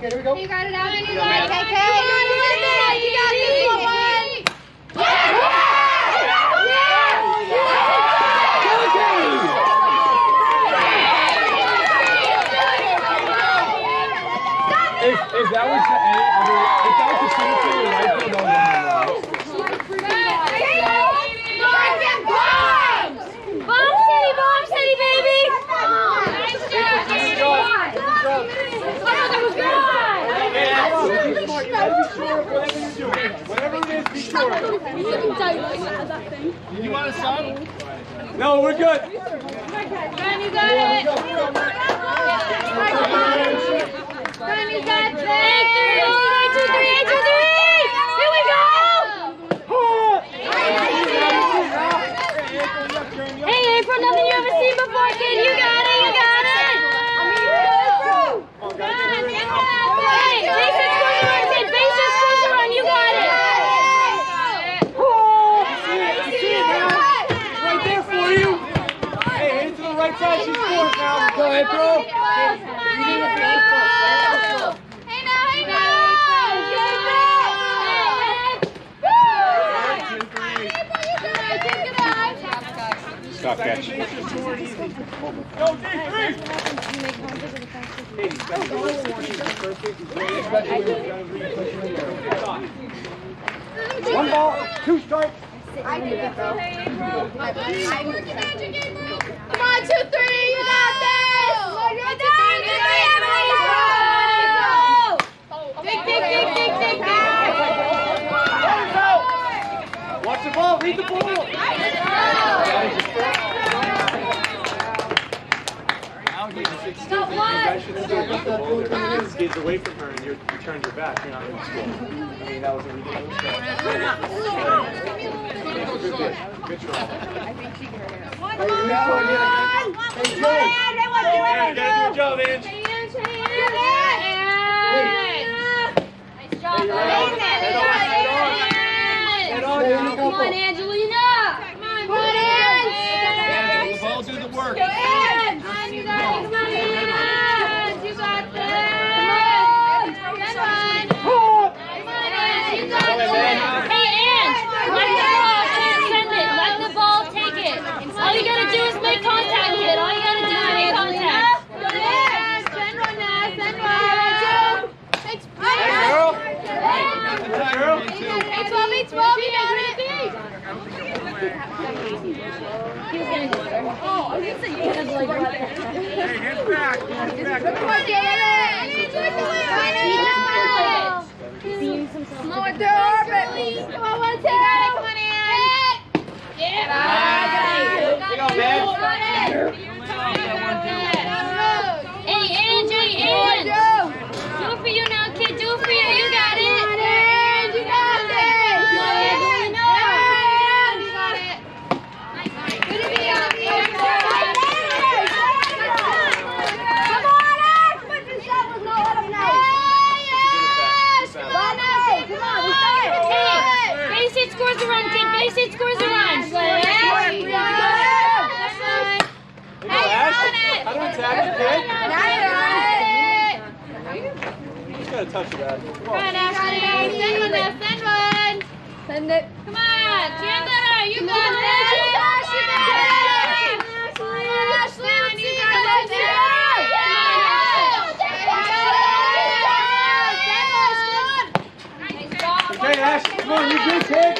Okay, here we go. You got it, Abby. You got it. Okay, you got this one. If that was the cemetery, right there, that was Bomb City, baby! Nice job, Good job. Good job. You gotta be sure of whatever you're doing. Whatever it is, be sure of it. You want a song? No, we're good. Come on, you got it. Come on, you got it. 8-3, 8-2-3. Here we go. Hey, April, nothing you haven't seen before, kid. You got it, you got it. Hey, bases scores a run, kid. Bases scores a run. You got it. Right there for you. Hey, hit to the right side. She scores now. Go, April. Stop catch. Go, D3! One ball, 2 strikes. I did it, bro. Come on, 2-3, you got this! Dig. Watch the ball, read the ball. Kids away from her and you turned your back, you're not in school. I mean, that was a ridiculous try. Good try. Hey, you gotta do a job, Ange. Nice job, come on, Angelina! Come on, Ange! The ball do the work. You got this! You got this! Hey, Ange! Let the ball take it. All you gotta do is make contact, kid. All you gotta do is make contact. Hey, girl. Girl. Hey, 12, you got it. He was gonna go there. Oh, I was gonna say you had like right there. Hey, hands back. Come on, David. Slow it down, orbit. Come on, 1, 2. Come on, Ange. Yeah. Come on, Ben. Hey, Ange. Do it for you now, kid. Do it for you. You got it. Ange, you got this. You got it. Good to be on the other side. Come on, Ange. Put your shovels. No, let them know. Come on, we started. Hey, base hit scores a run, kid. Base hit scores a run. Hey, Ash. How do we tag the kid? You just gotta touch it, Ash. Come on, Ashley. Send one now. Send one. Send it. Come on, Chandler. You got this. You got it. Ashley, you got it. Okay, Ash, come on, you do, kid.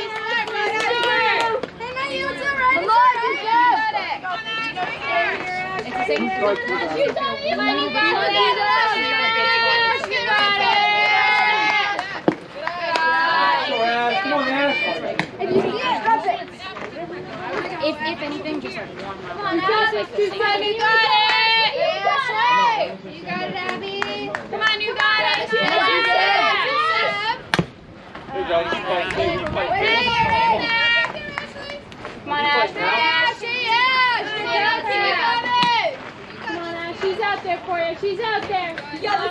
If anything, just like one. Come on, Alex. You got it. You got it, Abby. Come on, you got it. There you go. You fight. Come on, Ashley. Come on, Ashley. She's out there for you. She's out there. You got the